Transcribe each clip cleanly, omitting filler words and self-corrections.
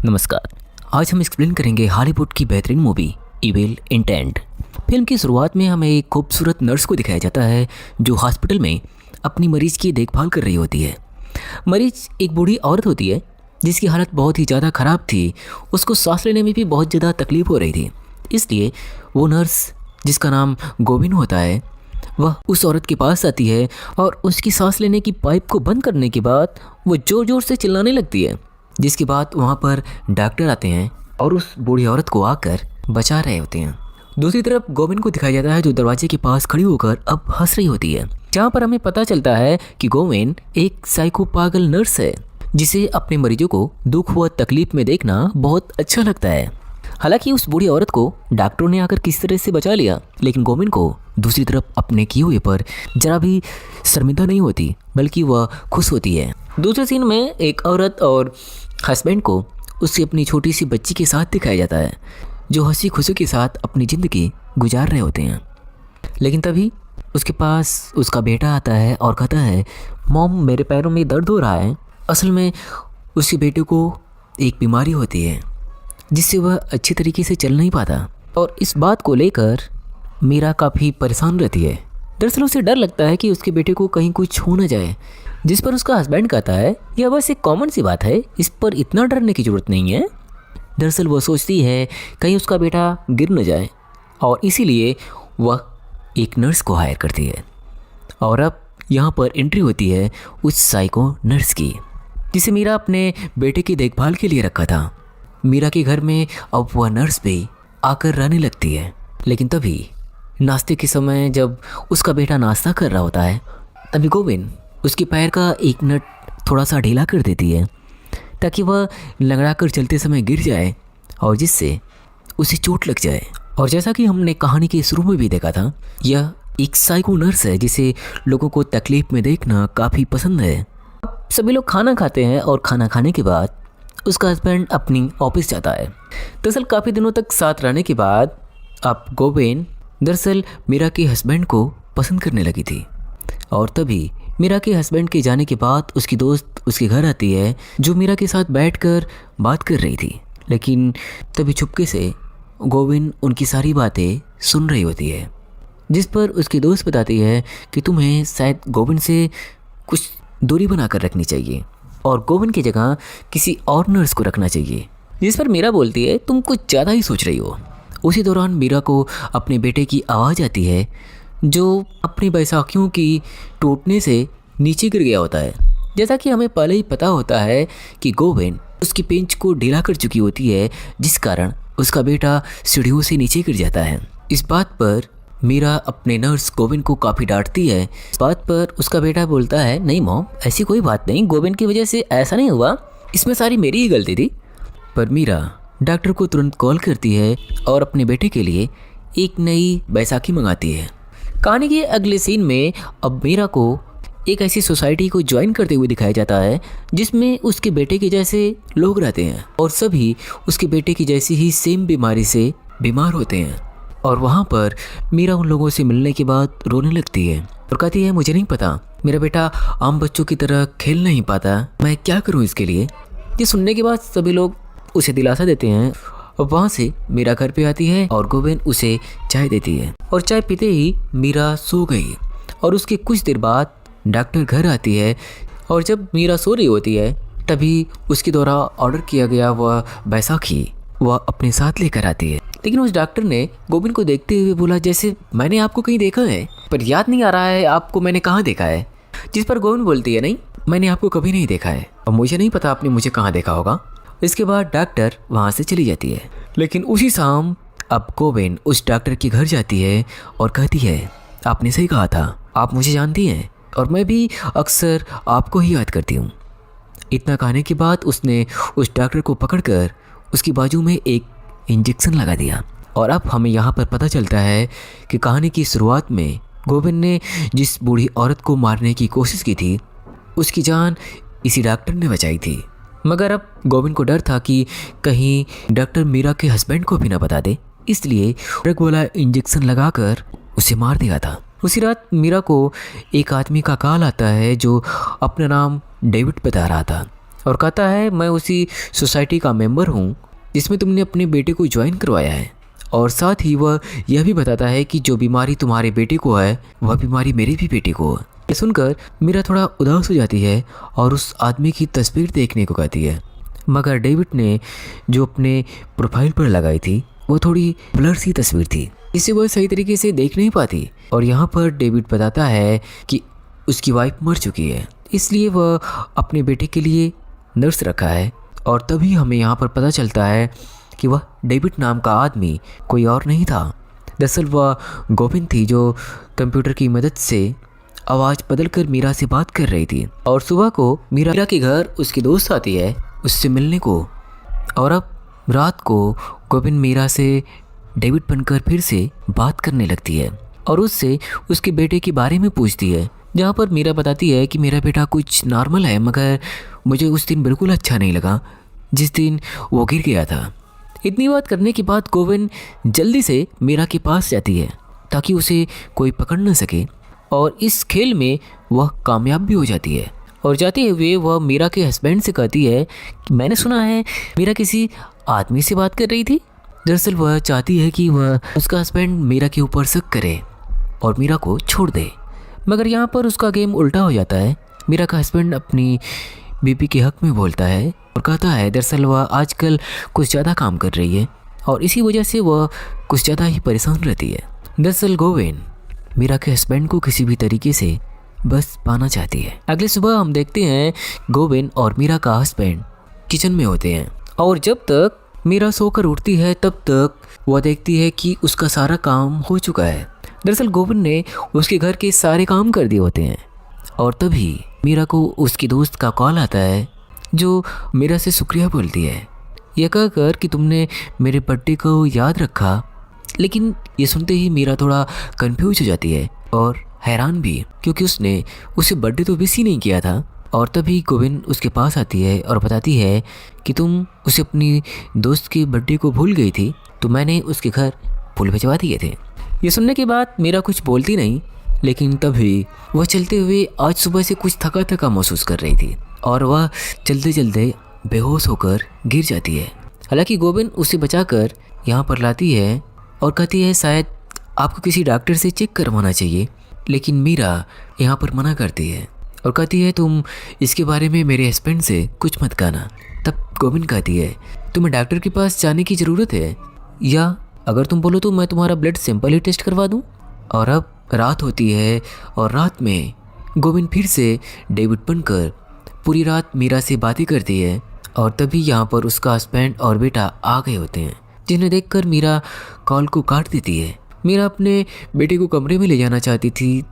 नमस्कार। आज हम एक्सप्लेन करेंगे हॉलीवुड की बेहतरीन मूवी इविल इंटेंट। फिल्म की शुरुआत में हमें एक खूबसूरत नर्स को दिखाया जाता है जो हॉस्पिटल में अपनी मरीज की देखभाल कर रही होती है। मरीज एक बूढ़ी औरत होती है जिसकी हालत बहुत ही ज़्यादा ख़राब थी। उसको सांस लेने में भी बहुत ज़्यादा तकलीफ़ हो रही थी। इसलिए वो नर्स, जिसका नाम गोविन होता है, वह उस औरत के पास आती है और उसकी सांस लेने की पाइप को बंद करने के बाद वो ज़ोर ज़ोर से चिल्लाने लगती है। जिसके बाद वहाँ पर डॉक्टर आते हैं और उस बूढ़ी औरत को आकर बचा रहे होते हैं। दूसरी तरफ गोविन को दिखाया जाता है जो दरवाजे के पास खड़ी होकर अब हंस रही होती है, जहाँ पर हमें पता चलता है कि गोविन एक साइको पागल नर्स है जिसे अपने मरीजों को दुख व तकलीफ में देखना बहुत अच्छा लगता है। हालांकि उस बूढ़ी औरत को डॉक्टरों ने आकर किस तरह से बचा लिया, लेकिन गोविन को दूसरी तरफ अपने किए हुए पर जरा भी शर्मिंदा नहीं होती, बल्कि वह खुश होती है। दूसरे सीन में एक औरत और हस्बैंड को उसकी अपनी छोटी सी बच्ची के साथ दिखाया जाता है जो हंसी खुशी के साथ अपनी ज़िंदगी गुजार रहे होते हैं। लेकिन तभी उसके पास उसका बेटा आता है और कहता है, मॉम मेरे पैरों में दर्द हो रहा है। असल में उसके बेटे को एक बीमारी होती है जिससे वह अच्छी तरीके से चल नहीं पाता और इस बात को लेकर मीरा काफ़ी परेशान रहती है। दरअसल उसे डर लगता है कि उसके बेटे को कहीं कुछ हो न जाए, जिस पर उसका हस्बैंड कहता है यह बस एक कॉमन सी बात है, इस पर इतना डरने की ज़रूरत नहीं है। दरअसल वो सोचती है कहीं उसका बेटा गिर न जाए और इसीलिए वह एक नर्स को हायर करती है। और अब यहाँ पर एंट्री होती है उस साइको नर्स की जिसे मीरा अपने बेटे की देखभाल के लिए रखा था। मीरा के घर में अब वह नर्स भी आकर रहने लगती है। लेकिन तभी नाश्ते के समय जब उसका बेटा नाश्ता कर रहा होता है, तभी गोविन उसके पैर का एक नट थोड़ा सा ढीला कर देती है ताकि वह लंगड़ा कर चलते समय गिर जाए और जिससे उसे चोट लग जाए। और जैसा कि हमने कहानी के शुरू में भी देखा था, यह एक साइको नर्स है जिसे लोगों को तकलीफ में देखना काफ़ी पसंद है। सभी लोग खाना खाते हैं और खाना खाने के बाद उसका हस्बैंड अपनी ऑफिस जाता है। दरअसल काफ़ी दिनों तक साथ रहने के बाद अब गोविन दरअसल मीरा के हस्बैंड को पसंद करने लगी थी। और तभी मीरा के हस्बैंड के जाने के बाद उसकी दोस्त उसके घर आती है जो मीरा के साथ बैठकर बात कर रही थी। लेकिन तभी चुपके से गोविन उनकी सारी बातें सुन रही होती है, जिस पर उसकी दोस्त बताती है कि तुम्हें शायद गोविन से कुछ दूरी बनाकर रखनी चाहिए और गोविन की जगह किसी और नर्स को रखना चाहिए। जिस पर मीरा बोलती है तुम कुछ ज़्यादा ही सोच रही हो। उसी दौरान मीरा को अपने बेटे की आवाज़ आती है जो अपनी बैसाखियों की टूटने से नीचे गिर गया होता है। जैसा कि हमें पहले ही पता होता है कि गोविन उसकी पेंच को ढीला कर चुकी होती है, जिस कारण उसका बेटा सीढ़ियों से नीचे गिर जाता है। इस बात पर मीरा अपने नर्स गोविन को काफ़ी डांटती है। इस बात पर उसका बेटा बोलता है, नहीं मॉम, ऐसी कोई बात नहीं, गोविन की वजह से ऐसा नहीं हुआ, इसमें सारी मेरी ही गलती थी। पर मीरा डॉक्टर को तुरंत कॉल करती है और अपने बेटे के लिए एक नई बैसाखी मंगाती है। कहानी के अगले सीन में अब मीरा को एक ऐसी सोसाइटी को ज्वाइन करते हुए दिखाया जाता है जिसमें उसके बेटे के जैसे लोग रहते हैं और सभी उसके बेटे की जैसी ही सेम बीमारी से बीमार होते हैं। और वहाँ पर मीरा उन लोगों से मिलने के बाद रोने लगती है और कहती है, मुझे नहीं पता, मेरा बेटा आम बच्चों की तरह खेल नहीं पाता, मैं क्या करूँ इसके लिए। ये सुनने के बाद सभी लोग उसे दिलासा देते हैं और वहाँ से मीरा घर पे आती है और गोविन उसे चाय देती है और चाय पीते ही मीरा सो गई। और उसके कुछ देर बाद डॉक्टर घर आती है और जब मीरा सो रही होती है तभी उसके द्वारा ऑर्डर किया गया वह बैसाखी वह अपने साथ लेकर आती है। लेकिन उस डॉक्टर ने गोविन को देखते हुए बोला, जैसे मैंने आपको कहीं देखा है पर याद नहीं आ रहा है आपको मैंने कहाँ देखा है। जिस पर गोविन बोलती है, नहीं, मैंने आपको कभी नहीं देखा है और मुझे नहीं पता आपने मुझे कहाँ देखा होगा। इसके बाद डॉक्टर वहाँ से चली जाती है। लेकिन उसी शाम अब गोविन उस डॉक्टर के घर जाती है और कहती है, आपने सही कहा था, आप मुझे जानती हैं और मैं भी अक्सर आपको ही याद करती हूँ। इतना कहने के बाद उसने उस डॉक्टर को पकड़कर उसकी बाजू में एक इंजेक्शन लगा दिया। और अब हमें यहाँ पर पता चलता है कि कहानी की शुरुआत में गोविन ने जिस बूढ़ी औरत को मारने की कोशिश की थी उसकी जान इसी डॉक्टर ने बचाई थी। मगर अब गोविन को डर था कि कहीं डॉक्टर मीरा के हस्बैंड को भी ना बता दे, इसलिए ड्रग वाला इंजेक्शन लगाकर उसे मार दिया था। उसी रात मीरा को एक आदमी का कॉल आता है जो अपना नाम डेविड बता रहा था और कहता है मैं उसी सोसाइटी का मेंबर हूँ जिसमें तुमने अपने बेटे को ज्वाइन करवाया है। और साथ ही वह यह भी बताता है कि जो बीमारी तुम्हारे बेटे को है वह बीमारी मेरे भी बेटे को है। ये सुनकर मीरा थोड़ा उदास हो जाती है और उस आदमी की तस्वीर देखने को कहती है, मगर डेविड ने जो अपने प्रोफाइल पर लगाई थी वो थोड़ी ब्लर सी तस्वीर थी, इसे वह सही तरीके से देख नहीं पाती। और यहाँ पर डेविड बताता है कि उसकी वाइफ मर चुकी है, इसलिए वह अपने बेटे के लिए नर्स रखा है। और तभी हमें यहाँ पर पता चलता है कि वह डेविड नाम का आदमी कोई और नहीं था। दरअसल वह गोविंद थी जो कंप्यूटर की मदद से आवाज़ बदलकर मीरा से बात कर रही थी। और सुबह को मीरा के घर उसकी दोस्त आती है उससे मिलने को। और अब रात को गोविंद मीरा से डेविड बनकर फिर से बात करने लगती है और उससे उसके बेटे के बारे में पूछती है, जहाँ पर मीरा बताती है कि मेरा बेटा कुछ नॉर्मल है, मगर मुझे उस दिन बिल्कुल अच्छा नहीं लगा जिस दिन वो गिर गया था। इतनी बात करने के बाद गोविंद जल्दी से मीरा के पास जाती है ताकि उसे कोई पकड़ न सके, और इस खेल में वह कामयाब भी हो जाती है। और जाते हुए वह मीरा के हस्बैंड से कहती है कि मैंने सुना है मीरा किसी आदमी से बात कर रही थी। दरअसल वह चाहती है कि वह उसका हस्बैंड मीरा के ऊपर शक करे और मीरा को छोड़ दे, मगर यहाँ पर उसका गेम उल्टा हो जाता है। मीरा का हस्बैंड अपनी बीबी के हक में बोलता है और कहता है दरअसल वह आजकल कुछ ज़्यादा काम कर रही है और इसी वजह से वह कुछ ज़्यादा ही परेशान रहती है। दरअसल गोविंद मीरा के हस्बैंड को किसी भी तरीके से बस पाना चाहती है। अगली सुबह हम देखते हैं गोविंद और मीरा का हस्बैंड किचन में होते हैं, और जब तक मीरा सोकर उठती है तब तक वह देखती है कि उसका सारा काम हो चुका है। दरअसल गोविंद ने उसके घर के सारे काम कर दिए होते हैं। और तभी मीरा को उसकी दोस्त का कॉल आता है जो मीरा से शुक्रिया बोलती है, यह कहकर कि तुमने मेरे बर्थडे को याद रखा। लेकिन ये सुनते ही मीरा थोड़ा कंफ्यूज हो जाती है और हैरान भी, क्योंकि उसने उसे बर्थडे तो विश ही नहीं किया था। और तभी गोविंद उसके पास आती है और बताती है कि तुम उसे अपनी दोस्त के बर्थडे को भूल गई थी, तो मैंने उसके घर फूल भिजवा दिए थे। ये सुनने के बाद मीरा कुछ बोलती नहीं, लेकिन तभी वह चलते हुए आज सुबह से कुछ थका थका महसूस कर रही थी और वह चलते चलते बेहोश होकर गिर जाती है। हालांकि गोविंद उसे बचाकर यहाँ पर लाती है और कहती है शायद आपको किसी डॉक्टर से चेक करवाना चाहिए, लेकिन मीरा यहाँ पर मना करती है और कहती है तुम इसके बारे में मेरे हस्बैंड से कुछ मत कहना। तब गोविंद कहती है तुम्हें डॉक्टर के पास जाने की ज़रूरत है, या अगर तुम बोलो तो मैं तुम्हारा ब्लड सैंपल ही टेस्ट करवा दूँ। और अब रात होती है और रात में गोविंद फिर से डेविड बनकर पूरी रात मीरा से बातें करती है। और तभी यहाँ पर उसका हस्बैंड और बेटा आ गए होते हैं, जिन्हें देखकर मीरा कॉल को काट देती है। मीरा अपने बेटे को कमरे में ले जाना चाहती थी,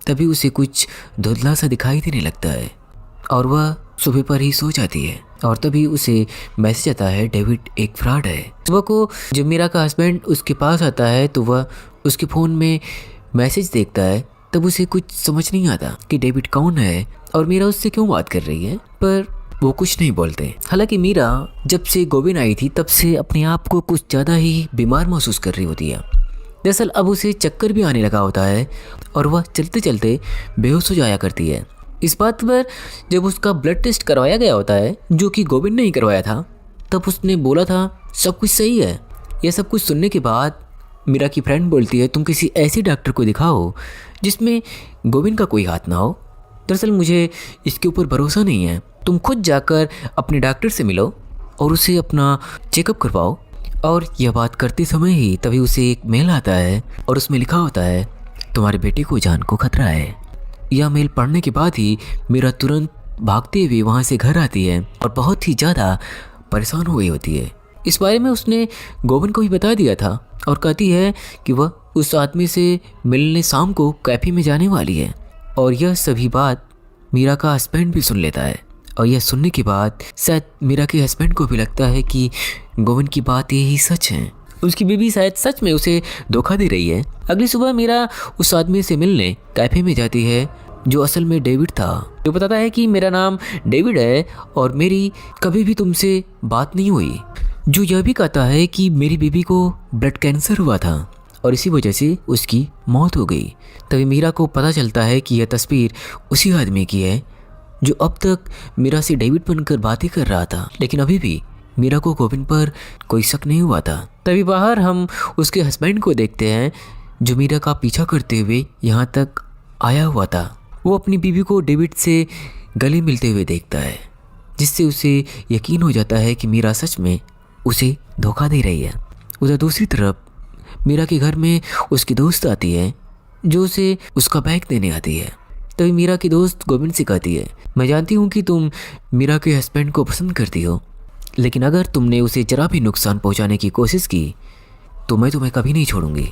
तभी उसे कुछ धुंधला सा दिखाई देने लगता है और वह सुबह पर ही सो जाती है। और तभी उसे मैसेज आता है डेविड एक फ्रॉड है। सुबह को जब मीरा का हस्बैंड उसके पास आता है तो वह उसके फ़ोन में मैसेज देखता है। तब उसे कुछ समझ नहीं आता कि डेविड कौन है और मीरा उससे क्यों बात कर रही है, पर वो कुछ नहीं बोलते। हालांकि मीरा जब से गोविंद आई थी तब से अपने आप को कुछ ज़्यादा ही बीमार महसूस कर रही होती है। दरअसल अब उसे चक्कर भी आने लगा होता है और वह चलते चलते बेहोश हो जाया करती है। इस बात पर जब उसका ब्लड टेस्ट करवाया गया होता है, जो कि गोविंद ने ही करवाया था, तब उसने बोला था सब कुछ सही है। यह सब कुछ सुनने के बाद मीरा की फ्रेंड बोलती है तुम किसी ऐसे डॉक्टर को दिखाओ जिसमें गोविंद का कोई हाथ ना हो। दरअसल मुझे इसके ऊपर भरोसा नहीं है, तुम खुद जाकर अपने डॉक्टर से मिलो और उसे अपना चेकअप करवाओ। और यह बात करते समय ही तभी उसे एक मेल आता है और उसमें लिखा होता है तुम्हारे बेटे को जान को खतरा है। यह मेल पढ़ने के बाद ही मीरा तुरंत भागते हुए वहाँ से घर आती है और बहुत ही ज़्यादा परेशान हो गई होती है। इस बारे में उसने गोविंद को भी बता दिया था और कहती है कि वह उस आदमी से मिलने शाम को कैफे में जाने वाली है। और यह सभी बात मीरा का हस्बैंड भी सुन लेता है और यह सुनने के बाद शायद मीरा के हस्बैंड को भी लगता है कि गोविंद की बात यही सच है, उसकी बीवी शायद सच में उसे धोखा दे रही है। अगली सुबह मीरा उस आदमी से मिलने कैफे में जाती है जो असल में डेविड था, जो बताता है कि मेरा नाम डेविड है और मेरी कभी भी तुमसे बात नहीं हुई, जो यह भी कहता है कि मेरी बीवी को ब्लड कैंसर हुआ था और इसी वजह से उसकी मौत हो गई। तभी मीरा को पता चलता है कि यह तस्वीर उसी आदमी की है जो अब तक मीरा से डेविड बनकर बातें कर रहा था, लेकिन अभी भी मीरा को गोविंद पर कोई शक नहीं हुआ था। तभी बाहर हम उसके हस्बैंड को देखते हैं जो मीरा का पीछा करते हुए यहाँ तक आया हुआ था। वो अपनी बीवी को डेविड से गले मिलते हुए देखता है, जिससे उसे यकीन हो जाता है कि मीरा सच में उसे धोखा दे रही है। उधर दूसरी तरफ मीरा के घर में उसकी दोस्त आती है जो उसे उसका बैग देने आती है। तभी मीरा की दोस्त गोविंद से कहती है, मैं जानती हूँ कि तुम मीरा के हस्बैंड को पसंद करती हो, लेकिन अगर तुमने उसे जरा भी नुकसान पहुँचाने की कोशिश की तो मैं तुम्हें कभी नहीं छोड़ूंगी।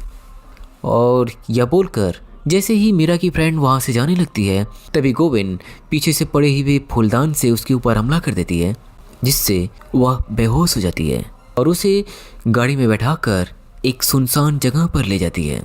और यह बोलकर जैसे ही मीरा की फ्रेंड वहाँ से जाने लगती है, तभी गोविंद पीछे से पड़े हुए फूलदान से उसके ऊपर हमला कर देती है, जिससे वह बेहोश हो जाती है और उसे गाड़ी में बैठाकर एक सुनसान जगह पर ले जाती है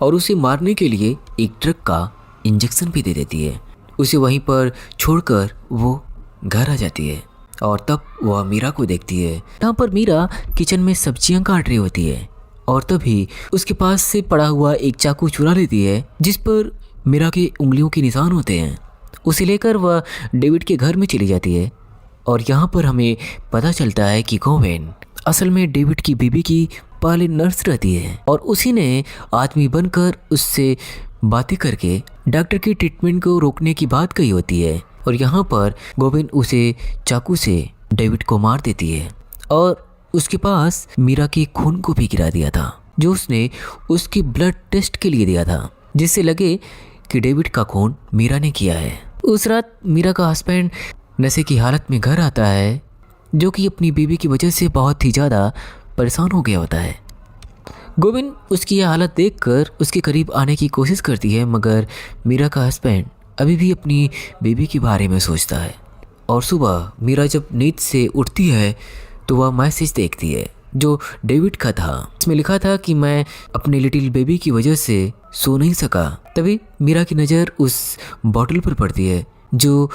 और उसे मारने के लिए एक ट्रक का इंजेक्शन भी दे देती है। उसे वहीं पर छोड़कर वो घर आ जाती है और तब वह मीरा को देखती है। यहाँ पर मीरा किचन में सब्जियां काट रही होती है और तभी उसके पास से पड़ा हुआ एक चाकू चुरा लेती है, जिस पर मीरा के उंगलियों के निशान होते हैं। उसे लेकर वह डेविड के घर में चली जाती है और यहाँ पर हमें पता चलता है कि गोविंद असल में डेविड की बीबी की पहले नर्स रहती है और उसी ने आदमी बनकर उससे बातें करके डॉक्टर की ट्रीटमेंट को रोकने की बात कही होती है। और यहाँ पर गोविंद उसे चाकू से डेविड को मार देती है और उसके पास मीरा के खून को भी गिरा दिया था, जो उसने उसकी ब्लड टेस्ट के लिए दिया था, जिससे लगे कि डेविड का खून मीरा ने किया है। उस रात मीरा का हस्बैंड नशे की हालत में घर आता है, जो कि अपनी बीवी की वजह से बहुत ही ज़्यादा परेशान हो गया होता है। गोविंद उसकी यह हालत देखकर उसके करीब आने की कोशिश करती है, मगर मीरा का हस्बैंड अभी भी अपनी बीवी के बारे में सोचता है। और सुबह मीरा जब नींद से उठती है तो वह मैसेज देखती है जो डेविड का था। इसमें लिखा था कि मैं अपने लिटिल बेबी की वजह से सो नहीं सका। तभी मीरा की नज़र उस बॉटल पर पड़ती है जो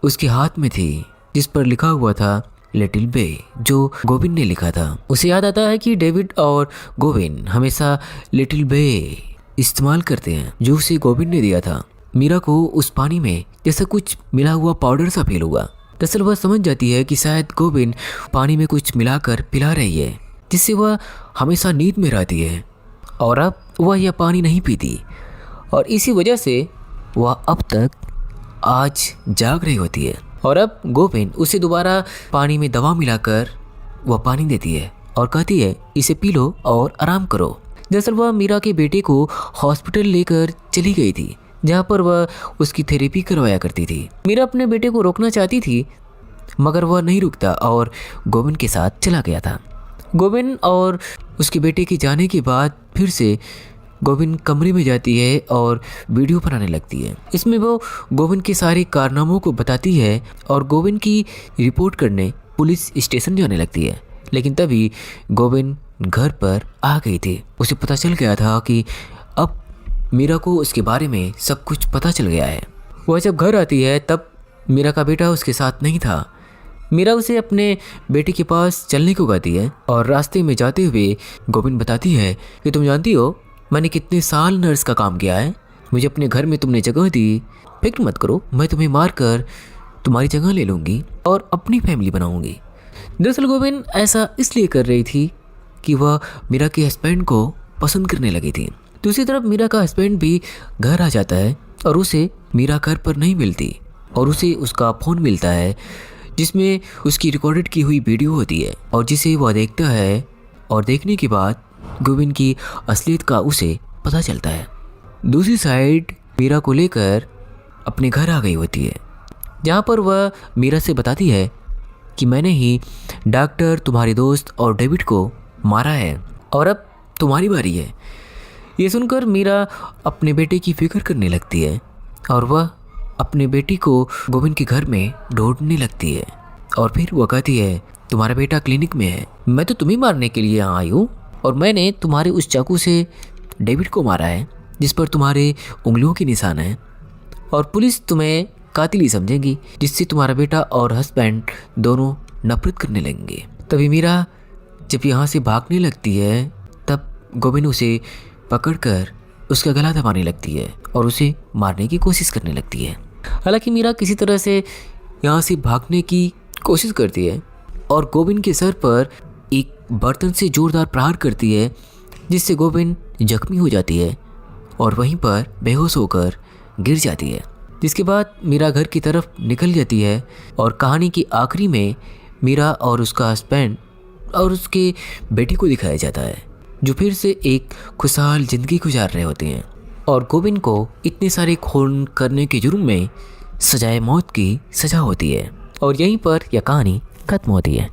उसके हाथ में थी, जिस पर लिखा हुआ था लिटिल बे, जो गोविंद ने लिखा था। उसे याद आता है कि डेविड और गोविंद हमेशा लिटिल बे इस्तेमाल करते हैं, जो उसे गोविंद ने दिया था। मीरा को उस पानी में जैसा कुछ मिला हुआ पाउडर सा फील हुआ। दरअसल वह समझ जाती है कि शायद गोविंद पानी में कुछ मिलाकर पिला रही है, जिससे वह हमेशा नींद में रहती है और अब वह यह पानी नहीं पीती और इसी वजह से वह अब तक आज जाग रही होती है। और अब गोविंद उसे दोबारा पानी में दवा मिलाकर वह पानी देती है और कहती है इसे पी लो और आराम करो। दरअसल वह मीरा के बेटे को हॉस्पिटल लेकर चली गई थी, जहाँ पर वह उसकी थेरेपी करवाया करती थी। मीरा अपने बेटे को रोकना चाहती थी, मगर वह नहीं रुकता और गोविंद के साथ चला गया था। गोविंद और उसके बेटे के जाने के बाद फिर से गोविंद कमरे में जाती है और वीडियो बनाने लगती है। इसमें वो गोविंद के सारे कारनामों को बताती है और गोविंद की रिपोर्ट करने पुलिस स्टेशन जाने लगती है। लेकिन तभी गोविंद घर पर आ गई थी। उसे पता चल गया था कि अब मीरा को उसके बारे में सब कुछ पता चल गया है। वह जब घर आती है तब मीरा का बेटा उसके साथ नहीं था। मीरा उसे अपने बेटे के पास चलने को कहती है और रास्ते में जाते हुए गोविंद बताती है कि तुम जानती हो मैंने कितने साल नर्स का काम किया है, मुझे अपने घर में तुमने जगह दी, फिक्र मत करो, मैं तुम्हें मारकर तुम्हारी जगह ले लूँगी और अपनी फैमिली बनाऊँगी। दरअसल गोविंद ऐसा इसलिए कर रही थी कि वह मीरा के हस्बैंड को पसंद करने लगी थी। दूसरी तरफ मीरा का हस्बैंड भी घर आ जाता है और उसे मीरा घर पर नहीं मिलती और उसे उसका फ़ोन मिलता है, जिसमें उसकी रिकॉर्डेड की हुई वीडियो होती है और जिसे वह देखता है और देखने के बाद गोविंद की असलियत का उसे पता चलता है। दूसरी साइड मीरा को लेकर अपने घर आ गई होती है, जहाँ पर वह मीरा से बताती है कि मैंने ही डॉक्टर तुम्हारे दोस्त और डेविड को मारा है और अब तुम्हारी बारी है। ये सुनकर मीरा अपने बेटे की फिक्र करने लगती है और वह अपने बेटी को गोविंद के घर में ढूंढने लगती है और फिर वह कहती है तुम्हारा बेटा क्लिनिक में है, मैं तो तुम्हें मारने के लिए यहाँ आई हूँ और मैंने तुम्हारे उस चाकू से डेविड को मारा है जिस पर तुम्हारे उंगलियों के निशान हैं और पुलिस तुम्हें कातिल ही समझेगी, जिससे तुम्हारा बेटा और हस्बैंड दोनों नफरत करने लगेंगे। तभी मीरा जब यहाँ से भागने लगती है तब गोविंद उसे पकड़कर उसका गला दबाने लगती है और उसे मारने की कोशिश करने लगती है। हालांकि मीरा किसी तरह से यहाँ से भागने की कोशिश करती है और गोविंद के सर पर एक बर्तन से जोरदार प्रहार करती है, जिससे गोविंद जख्मी हो जाती है और वहीं पर बेहोश होकर गिर जाती है। जिसके बाद मीरा घर की तरफ निकल जाती है और कहानी की आखिरी में मीरा और उसका हस्बैंड और उसके बेटे को दिखाया जाता है, जो फिर से एक खुशहाल ज़िंदगी गुजार रहे होते हैं और गोविंद को इतने सारे खून करने के जुर्म में सजाए मौत की सज़ा होती है। और यहीं पर यह कहानी खत्म होती है।